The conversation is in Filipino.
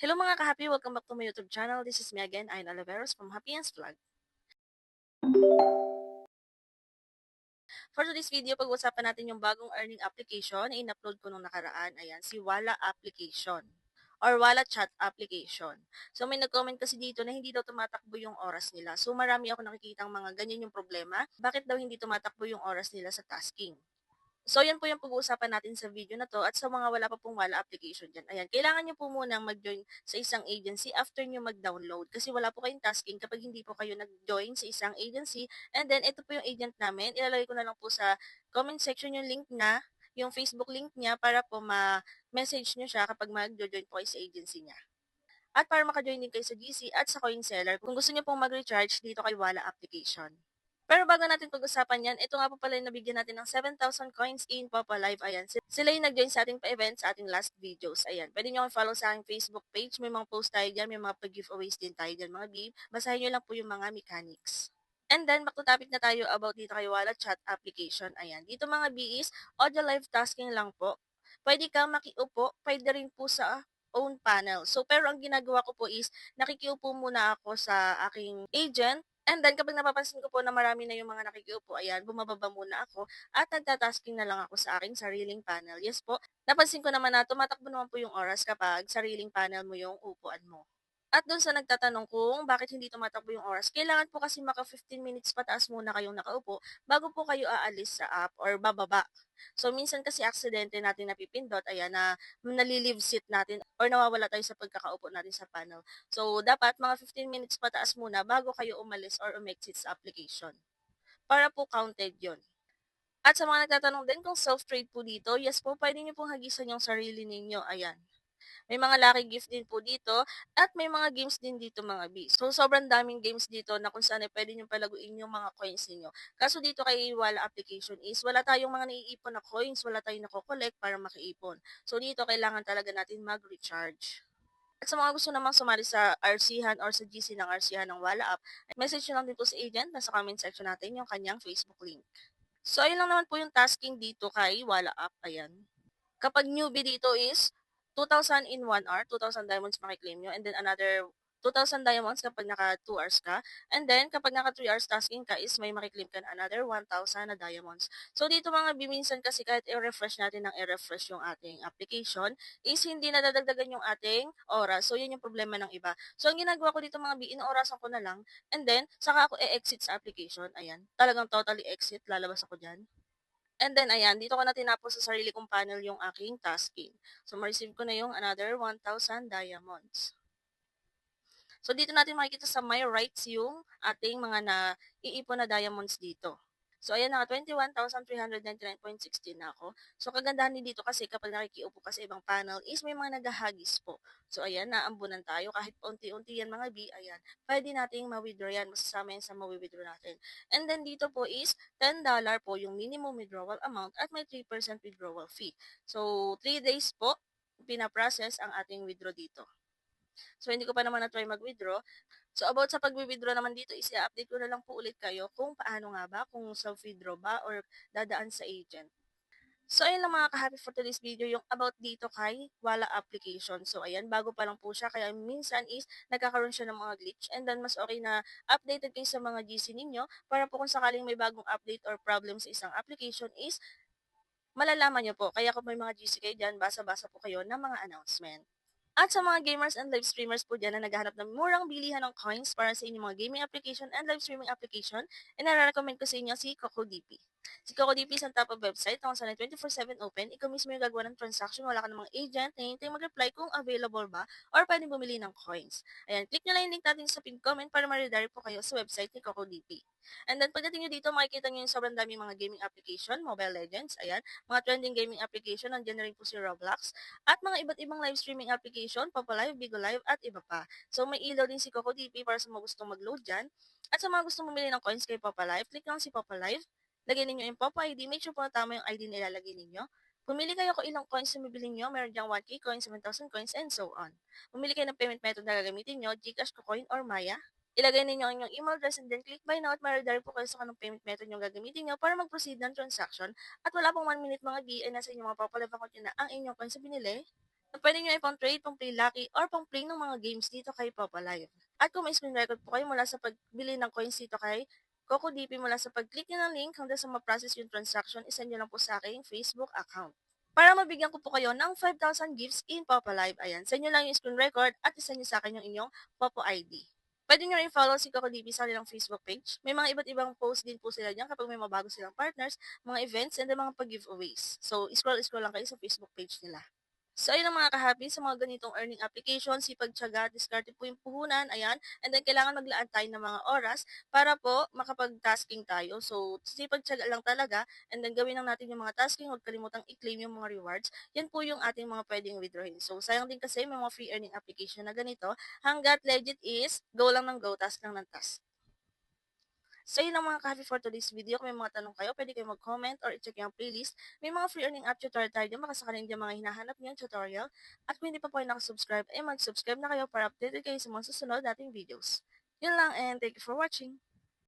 Hello mga ka-happy! Welcome back to my YouTube channel. This is me again, Ayn Oliveros from Happy Vlog. For today's video, pag-uusapan natin yung bagong earning application na in-upload ko nung nakaraan. Ayan, si Wala Application or Wala Chat Application. So may nag-comment kasi dito na hindi daw tumatakbo yung oras nila. So marami ako nakikitang mga ganyan yung problema. Bakit daw hindi tumatakbo yung oras nila sa tasking? So, yan po yung pag-uusapan natin sa video na to at sa mga wala pa pong wala application dyan. Ayan, kailangan nyo po munang mag-join sa isang agency after nyo mag-download kasi wala po kayong tasking kapag hindi po kayo nag-join sa isang agency. And then, ito po yung agent namin. Ilalagay ko na lang po sa comment section yung link na, yung Facebook link niya para po ma-message nyo siya kapag mag-join po kayo sa agency niya. At para maka-join din kayo sa GC at sa coin seller, kung gusto niyo pong mag-recharge dito kay Wala Application. Pero bago natin pag-usapan yan, ito nga po pala yung nabigyan natin ng 7,000 coins in Papa Live. Ayan, sila yung nag-join sa ating pa-event sa ating last videos. Ayan, pwede nyo follow sa aking Facebook page. May mga post tayo dyan, may mga pag-giveaways din tayo dyan mga babe. Basahin nyo lang po yung mga mechanics. And then, back to topic na tayo about dito kay Wala Chat Application. Ayan, dito mga B is audio live tasking lang po. Pwede kang makiupo, pwede rin po sa own panel. So, pero ang ginagawa ko po is, nakikiupo muna ako sa aking agent. And then, kapag napapansin ko po na marami na yung mga nakikiupo, ayan, bumababa muna ako at nagtatasking na lang ako sa aking sariling panel. Yes po, napansin ko naman na tumatakbo naman po yung oras kapag sariling panel mo yung upuan mo. At doon sa nagtatanong kung bakit hindi tumatakbo yung oras, kailangan po kasi maka 15 minutes pataas muna kayong nakaupo bago po kayo aalis sa app or bababa. So, minsan kasi aksidente natin napipindot, ayan, na nalilive seat natin or nawawala tayo sa pagkakaupo natin sa panel. So, dapat mga 15 minutes pataas muna bago kayo umalis or umexit sa application. Para po counted yon. At sa mga nagtatanong din kung self-trade po dito, yes po, pwede nyo pong hagisan yung sarili ninyo. Ayan. May mga lucky gift din po dito at may mga games din dito mga B. So, sobrang daming games dito na kung saan pwede nyo palaguin yung mga coins niyo. Kaso dito kay Wala Application is wala tayong mga naiipon na coins, wala tayong nako-collect para makiipon. So, dito kailangan talaga natin mag-recharge. At sa mga gusto namang sumali sa RC-han or sa GC ng RC-han ng Wala App, message nyo lang din po sa agent, nasa comment section natin yung kanyang Facebook link. So, ayun lang naman po yung tasking dito kay Wala App. Ayan. Kapag newbie dito is 2,000 in 1 hour, 2,000 diamonds makiklaim nyo, and then another 2,000 diamonds kapag naka 2 hours ka. And then, kapag naka 3 hours tasking ka is may makiklaim ka na another 1,000 na diamonds. So, dito mga biminsan kasi kahit i-refresh natin ng i-refresh yung ating application, is hindi nadadagdagan yung ating oras. So, yun yung problema ng iba. So, ang ginagawa ko dito mga inorasan ko na lang, and then, saka ako e-exit sa application. Ayan, talagang totally exit, lalabas ako dyan. And then, ayan, dito ko na tinapos sa sarili kong panel yung aking tasking. So, ma-receive ko na yung another 1,000 diamonds. So, dito natin makikita sa my rights yung ating mga naiipon na diamonds dito. So, ayan na, 21,399.16 na ako. So, kagandahan din dito kasi kapag nakikiupo ka sa ibang panel is may mga naghahagis po. So, ayan, naambunan tayo. Kahit unti-unti yan mga B, ayan, pwede nating ma-withdraw yan. Masasama yan sa ma-withdraw natin. And then, dito po is $10 po yung minimum withdrawal amount at may 3% withdrawal fee. So, 3 days po, pinaprocess ang ating withdraw dito. So, hindi ko pa naman na-try mag-withdraw. So, about sa pag-withdraw naman dito, i-update ko na lang po ulit kayo kung paano nga ba, kung self-withdraw ba or dadaan sa agent. So, ayun lang mga ka-happy for today's video, yung about dito kay Wala Application. So, ayan, bago pa lang po siya, kaya minsan is nagkakaroon siya ng mga glitch. And then, mas okay na updated kayo sa mga GC ninyo para po kung sakaling may bagong update or problem sa isang application is malalaman nyo po. Kaya kung may mga GC kayo dyan, basa-basa po kayo ng mga announcement. At sa mga gamers and live streamers po dyan na naghahanap ng murang bilihan ng coins para sa inyong mga gaming application and live streaming application, inara-recommend ko sa inyo si CocoDP. Si CocoDP is ang top of website kung saan ay 24/7 open. Ikaw mismo yung gagawa ng transaction, wala ka namang agent na hintay mag-reply kung available ba or pwedeng bumili ng coins. Ayan, click nyo lang yung link natin sa pinned comment para ma-redirect po kayo sa website ni CocoDP. And then pagdating nyo dito, makikita nyo yung sobrang daming mga gaming application, Mobile Legends, ayan, mga trending gaming application, nandiyan na rin po si Roblox, at mga iba't ibang live streaming application, Papa Live, Bigo Live, at iba pa. So, may ilaw din si CocoDP para sa mga gustong mag-load dyan. At sa mga gustong bumili ng coins kay Papa Live, click lang si Papa Live, lagay ninyo yung Papa ID, make sure po na tama yung ID na ilalagay ninyo. Pumili kayo kung ilang coins na bibili nyo, meron dyang 1K coins, 7,000 coins, and so on. Pumili kayo ng payment method na gagamitin nyo, GCash, Kucoin, or Maya. Ilagay ninyo ang inyong email address and then click buy now at ma-redirect po kayo sa kanong payment method yung gagamitin nyo para mag-proceed ng transaction. At wala pong 1 minute mga B ay nasa inyong mga Papa Live account nyo na ang inyong coins na binili. Pwede nyo ipang trade, pang play lucky, or pang play ng mga games dito kay Papa Live. At kung may screen record po kayo mula sa pagbili ng coins dito kay Coco DP mula sa pag-click nyo ng link hanggang sa ma-process yung transaction, isend nyo lang po sa aking Facebook account. Para mabigyan ko po kayo ng 5,000 gifts in Papa Live, ayan, send nyo lang yung screen record at isend nyo sa akin yung inyong Popo ID. Pwede nyo rin follow si Coco DP sa kanilang Facebook page. May mga iba't ibang post din po sila dyan kapag may mabago silang partners, mga events, and mga pag-giveaways. So, scroll lang kayo sa Facebook page nila. So, ayun ang mga kahabi sa mga ganitong earning application, sipag, tiyaga, diskarte po yung puhunan, ayan. And then, kailangan maglaan tayo ng mga oras para po makapag-tasking tayo. So, sipag, tiyaga lang talaga. And then, gawin lang natin yung mga tasking. Huwag kalimutang i-claim yung mga rewards. Yan po yung ating mga pwedeng withdrawin. So, sayang din kasi may mga free earning application na ganito. Hanggat legit is, go lang ng go, task lang ng task. So, yun ang mga ka for today's video. Kung may mga tanong kayo, pwede kayo mag-comment or i-check yung playlist. May mga free earning app tutorial tayo din. Makasakaling din mga hinahanap niyong tutorial. At kung hindi pa po kayo nakasubscribe, mag-subscribe na kayo para updated kayo sa mga susunod nating videos. Yun lang and thank you for watching.